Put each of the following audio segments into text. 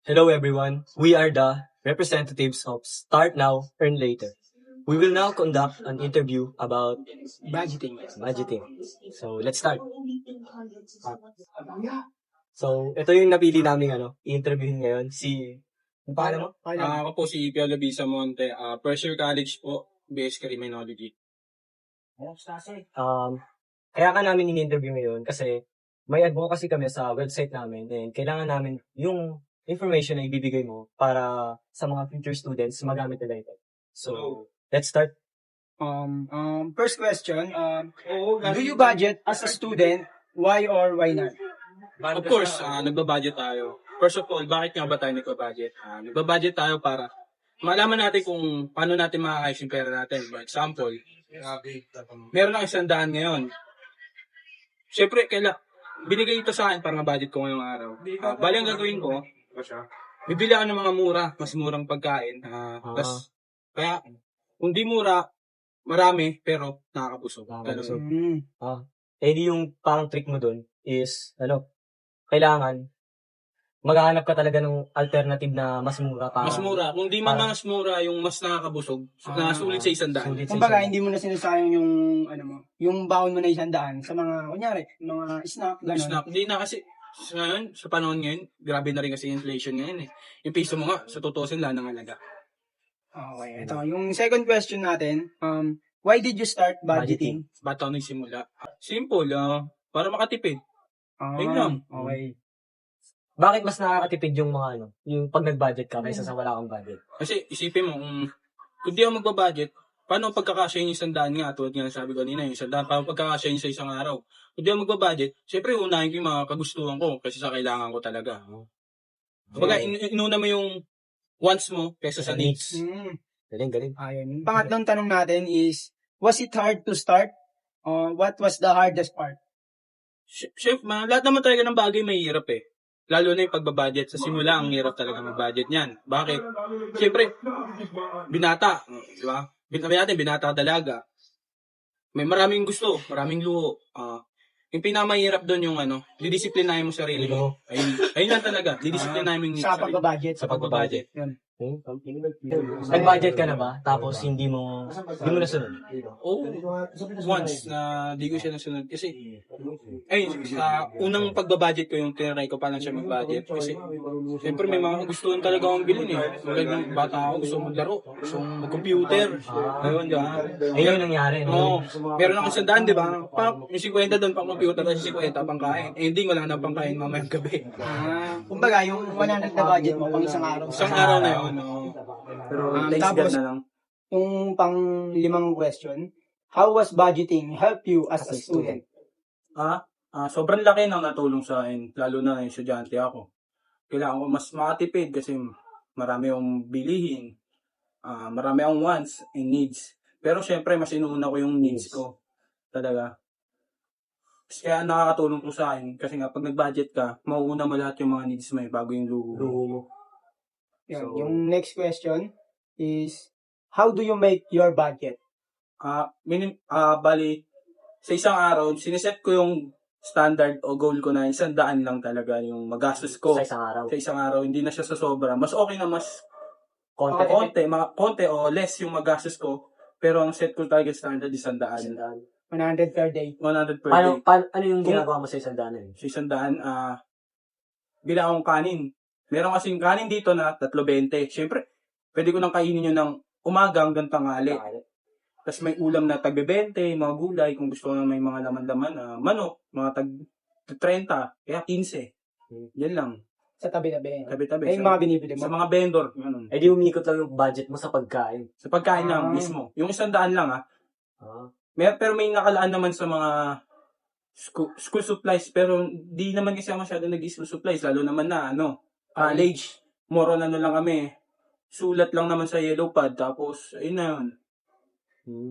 Hello everyone, we are the representatives of Start Now, Earn Later. We will now conduct an interview about budgeting. So let's start. So ito yung napili namin i-interviewin ngayon, paano mo? Ako po si Piolo Bisamonte, first year college po, BS Criminology. Kaya ka namin in-interview ngayon kasi may advocacy kami sa website namin and kailangan namin yung information na ibibigay mo para sa mga future students magamit nila ito. So, let's start. First question, do you budget as a student? Why or why not? Of course, nagbabudget tayo. First of all, bakit nga ba tayo nagbabudget? Nagbabudget tayo para malaman natin kung paano natin makakayos yung pera natin. For example, meron ako 100 ngayon. Siyempre, binigay ito sa akin para ma-budget ko ngayong araw. Bali ang gagawin ko, bibili ako ng mga mas murang pagkain. Kaya, kung di mura, marami, pero nakakabusog. Yung parang trick mo dun is, kailangan maghahanap ka talaga ng alternative na mas mura para... Mas mura. Kung di man mas mura, yung mas nakakabusog, nasulit sa 100. Kumbaga, hindi mo na sinasayang yung baon mo na 100 sa mga, kunyari, mga snack, gano'n. Snack. Hindi na kasi, ngayon, sa panahon ngayon, grabe na rin kasi inflation ngayon eh. Yung piso mo nga, sa tutusin lang ng halaga. Okay, ito. Yung second question natin, why did you start budgeting? Ba't ako nagsimula? Simple, para makatipid. Ayun lang. Okay. Bakit mas nakakatipid yung mga yung pag nag-budget ka kaysa sa wala kang budget? Kasi isipin mo, kung di ako magbabudget, paano pagkakasya yung 100 nga? Tulad nga sabi ko kanina, yung 100, paano pagkakasya yung sa isang araw? Kung di ako magbabudget, syempre unahin ko yung mga kagustuhan ko kasi sa kailangan ko talaga. Kumbaga, inuna mo yung wants mo kaysa sa needs. Galing. Ayun. Pangatlong tanong natin is, was it hard to start? What was the hardest part? Chef, lahat naman talaga ng bagay may hirap eh. Lalo na yung pagbabudget. Sa simula, ang hirap talaga mag-budget niyan. Bakit? Siyempre, binata. Di ba? Binata dalaga. May maraming gusto, maraming luho. Yung pinakamahirap doon yung didisiplinahin mo sarili mo. Ayun lang talaga. Didisiplinahin mo yung sa pagbabudget. Sa pagbabudget. Yun. Nag-budget ka na ba? Tapos hindi mo nasunod? Once na di ko siya nasunod. Kasi, sa unang pagbabudget ko yung tinry ko pa lang siya mag-budget. Kasi, siyempre may mga gustuhan talaga akong bilhin eh. Kaya ng bata ako, gusto maglaro, gusto mag-computer. Ayun, di ba? Ayun yung nangyari. Oo. Meron akong 100, di ba? Yung 50 doon pang computer, kasi 50 pang kain. Hindi, wala na pang kain mamayang gabi. Kumbaga, yung 100 na budget mo pang isang araw. Isang araw na yun, Pero tapos, na lang. Yung pang-limang question, how was budgeting help you as a student? Sobrang laki nang natulong sa akin, lalo na yung estudyante ako. Kailangan ko mas makatipid kasi marami akong bilihin, marami akong wants and needs. Pero syempre, mas inuuna ko yung needs ko. Talaga. Kaya nakakatulong ko sa akin kasi nga pag nag-budget ka, mauuna mo lahat yung mga needs mo bago yung luho mo. So, yung next question is, how do you make your budget? Bali, sa isang araw, sineset ko yung standard o goal ko na 100 lang talaga yung magastos ko. Sa isang araw? Sa isang araw, hindi na siya sa sobra. Mas okay na mas konti o less yung magastos ko. Pero ang set ko talaga standard is 100. 100 per day. 100 per day. Ano yung ginagawa mo sa 100 na yun? Sa 100, bila akong kanin. Meron kasing kanin dito na 3.20. Siyempre, pwede ko nang kainin yun ng umaga hanggang tanghali. Tapos may ulam na tag-20, mga gulay, kung gusto ko na may mga laman-laman, manok, mga tag-30, kaya 15. Yan lang. Sa tabi-tabi. Tabi-tabi. Yung mga binibili mo. Sa mga vendor. Ganun. Di umikot lang yung budget mo sa pagkain. Sa pagkain lang mismo. Yung 100 lang Pero may nakalaan naman sa mga school supplies, pero di naman kasi ako masyado nag-school supplies, lalo naman na college. More on lang kami. Sulat lang naman sa yellow pad, tapos ayun na yun.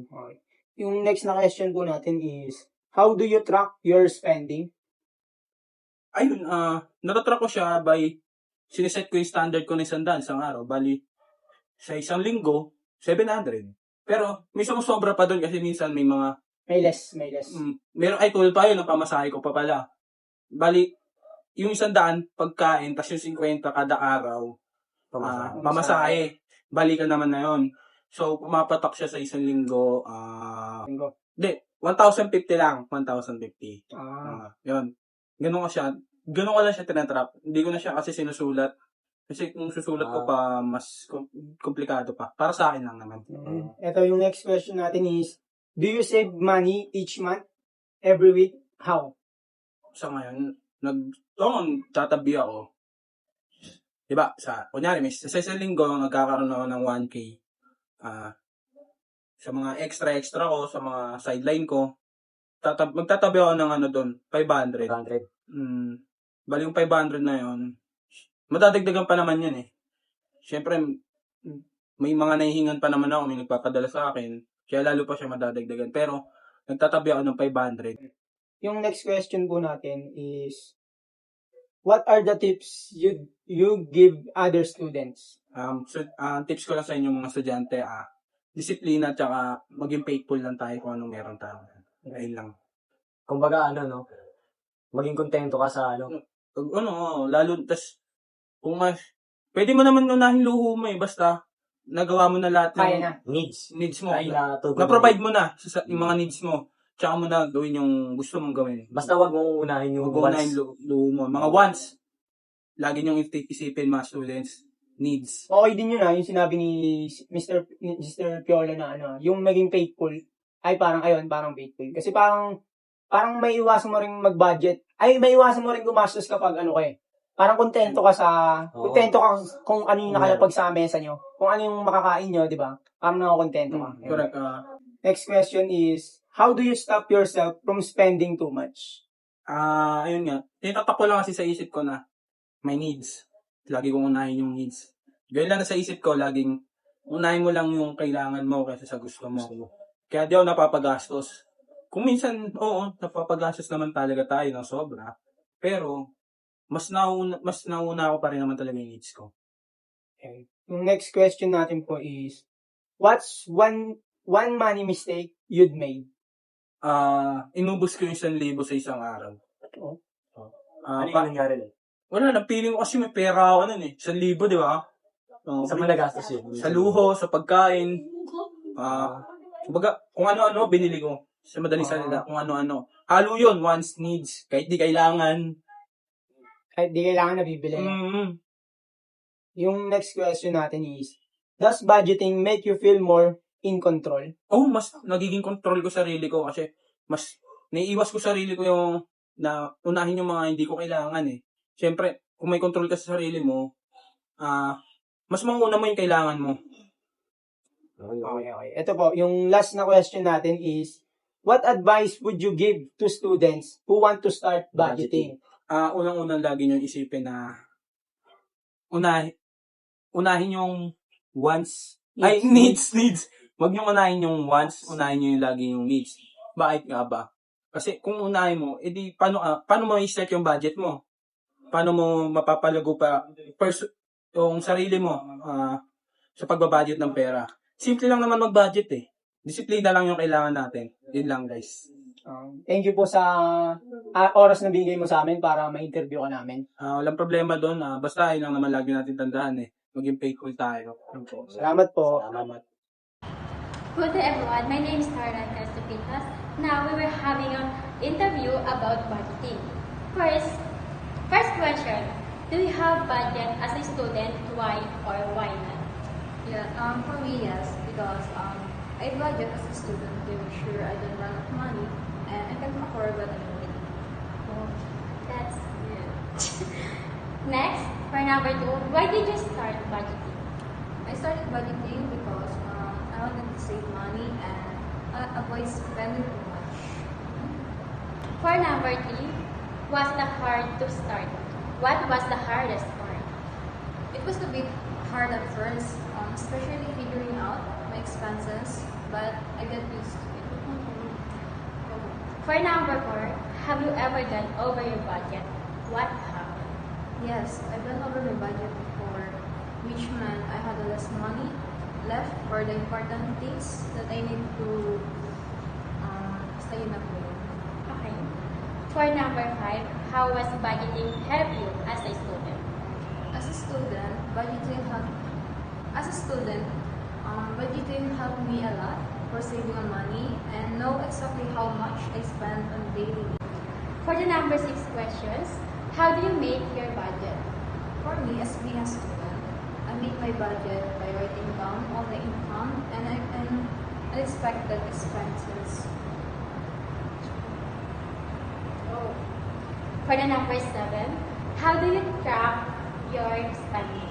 Okay. Yung next na question po natin is, how do you track your spending? Ayun, natatrack ko siya by sineset ko yung standard ko na 100 isang araw. Bali, sa isang linggo, 700. Pero may sumusobra pa doon kasi minsan may mga... May less. Meron, tulad pa yun, ang pamasahe ko pa pala. Bali, yung 100 pagkain, tapos yung 50 kada araw, pamasahe. Balikan naman na yon. So, pumapatak siya sa isang linggo, hindi, 1,050 lang. 1,050. Yun. Ganun ko siya. Ganun ko lang siya tinatrap. Hindi ko na siya kasi sinusulat. Kasi kung susulat ko pa, mas komplikado pa. Para sa akin lang naman. Ito yung next question natin is, do you save money each month? Every week? How? Sa ngayon, tatabi ako. Diba? Kunyari, sa isang linggo, nagkakaroon ako ng 1K. Sa mga extra ko, sa mga sideline ko, magtatabi ako ng doon, 500. 100. Bali yung 500 na yon, madadagdagan pa naman yan eh. Siyempre, may mga nahihingan pa naman ako, may nagpapadala sa akin, kaya lalo pa siya madadagdagan. Pero, nagtatabi ako ng 500. Yung next question po natin is, what are the tips you give other students? Tips ko lang sa inyo mga estudyante, disiplina at saka maging faithful lang tayo kung anong meron tayo. Ayun lang. Kumbaga, maging kontento ka sa Lalo, tas, kung pwede mo naman unahin luho mo basta, nagawa mo na lahat Kaya na. needs mo. Ay, Na-provide mo na yung mga needs mo. Tsaka mo na gawin yung gusto mong gawin. Basta wag mong unahin yung Huwag unahin luho mo. Mga wants. Lagi niyong isipin mga students. Needs. Okay din yun yung sinabi ni Mr. Piola na yung maging faithful ay parang faithful. Kasi parang may iwasan mo rin mag-budget. Ay, may iwasan mo rin gumastos kapag Parang kontento ka kung ano yung nakalapag sa mesa nyo. Kung ano yung makakain nyo, di ba? Parang nakakontento ka. Correct. Next question is, how do you stop yourself from spending too much? Ayun nga. Tinatak ko lang kasi sa isip ko na may needs. Lagi kong unahin yung needs. Gawin lang na sa isip ko, laging unahin mo lang yung kailangan mo kaysa sa gusto mo. Kaya di ako napapagastos. Kung minsan, napapagastos naman talaga tayo ng sobra. Pero, mas nauna ako pa rin naman talaga yung needs ko. Okay. Yung next question natin po is, what's one money mistake you'd made? Inubos ko yung 1,000 sa isang araw. Ano yung nangyari? Wala lang, feeling ko kasi may pera ako nun 1,000, di ba? Sa malagastos yun. Sa luho, sa pagkain. Kumbaga, kung ano-ano, binili ko. Sa madaling salita, kung ano-ano. Halo yun, wants, needs, kahit di kailangan. Kahit di kailangan nabibili. Mm-hmm. Yung next question natin is, does budgeting make you feel more in control? Mas nagiging control ko sarili ko kasi mas naiiwas ko sarili ko yung na unahin yung mga hindi ko kailangan eh. Siyempre, kung may control ka sa sarili mo, mas mauna mo yung kailangan mo. Okay. Ito po, yung last na question natin is, what advice would you give to students who want to start budgeting? Unang-unang lagi nyo isipin na unahin yung wants. Needs. Huwag nyo unahin yung wants, unahin nyo yung lagi yung needs. Bakit nga ba? Kasi kung unahin mo, edi paano mo i-start yung budget mo? Paano mo mapapalago pa yung sarili mo sa pagbabudget ng pera? Simple lang naman mag-budget eh. Disiplina lang yung kailangan natin. Yun lang guys. Thank you po sa oras na bigay mo sa amin para ma-interview ka namin. Walang problema doon. Basta yun lang naman lagi natin tandaan eh. Maging faithful tayo. Salamat po. Salamat. Good day everyone, my name is Carla Castapitas. Now we were having an interview about budgeting. First question, do you have budget as a student? Why or why not? Yeah, for me, yes, because I budget as a student to make sure I don't run out of money and I can afford what I need. That's good. Next, for number 2, why did you start budgeting? I started budgeting because I wanted to save money and avoid spending too much. For number 3, was it hard to start? What was the hardest part? It was a bit hard at first, especially figuring out my expenses, but I got used to it. For number 4, have you ever gone over your budget? What happened? Yes, I've gone over my budget before, which meant I had less money left for the important things that I need to stay in a way. Okay. For number 5, how was budgeting help you as a student? As a student, budgeting helped me a lot for saving on money and know exactly how much I spend on daily needs. For the number 6 questions, how do you make your budget? For me, as being a student, I make my budget by writing down all the income and unexpected expenses. For the number 7, how do you track your spending?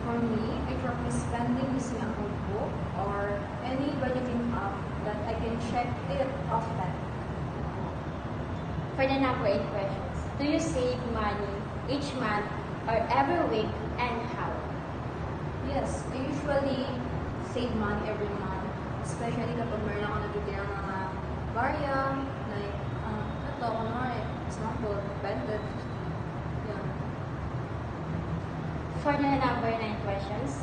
For me, I track my spending using a notebook or any budgeting app that I can check it often. For the number 8 questions, do you save money each month or every week and how? Yes, I usually save money every month, especially kapag meron ako natitirang mga barya, like, ito, kunwari, example, banded. Yan. For the number 9 questions,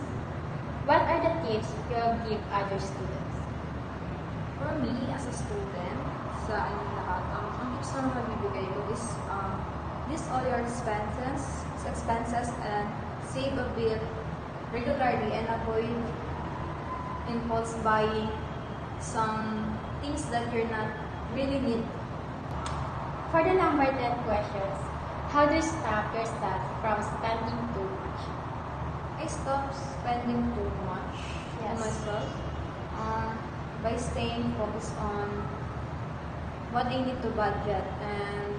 what are the tips you will give other students? For me, as a student, sa inyong lahat, ang tips na mabibigay ko is, list all your expenses and save a bit regularly and avoid impulse buying some things that you're not really need. For the number 10 questions, how do you stop yourself from spending too much? I stop spending too much Yes. on myself by staying focused on what I need to budget and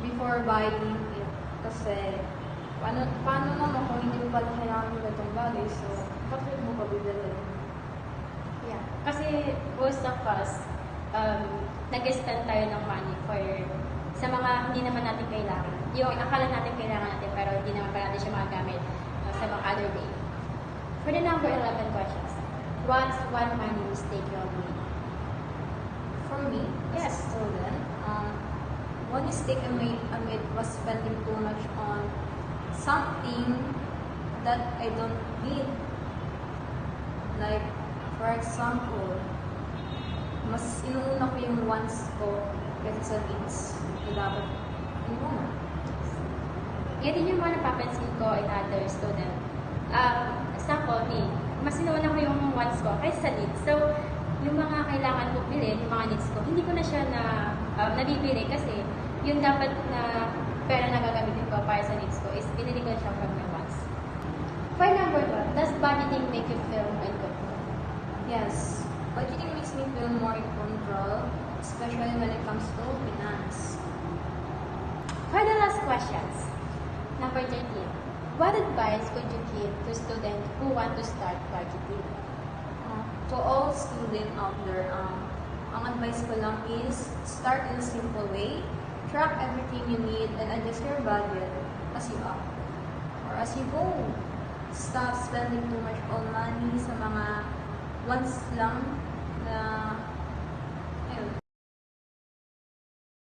before buying it. Kasi paano naman kung hindi mo pala kailangan mo itong bagay, so bakit mo pa bibili? Yeah. Kasi most of us, nag-spend tayo ng money sa mga hindi naman natin kailangan. Yung akala natin kailangan natin pero hindi naman pa natin siya magagamit sa mga other day. For the number 11 questions, what's one money mistake you have made? For me, as Yes. a student, one mistake I made was spending too much on something that I don't need. Like, for example, mas inuuna ko yung wants ko kaysa sa needs na dapat inuuna. Yan din yung mga napapansin ko in other student. Example, me, mas inuuna ko yung wants ko kaysa sa needs. So, yung mga kailangan ko bilhin, yung mga needs ko, hindi ko na siya nabibili kasi yung dapat na pera na gagamitin ko para sa needs ko is binili ko siya from my wants. For number 1, does budgeting make you feel in control? Yes, budgeting makes me feel more in control, especially when it comes to finance. For the last questions, number 13, what advice would you give to students who want to start budgeting? To all students out there, ang advice ko lang is start in a simple way, track everything you need, and adjust your budget as you up or as you go. Stop spending too much on money sa mga wants lang na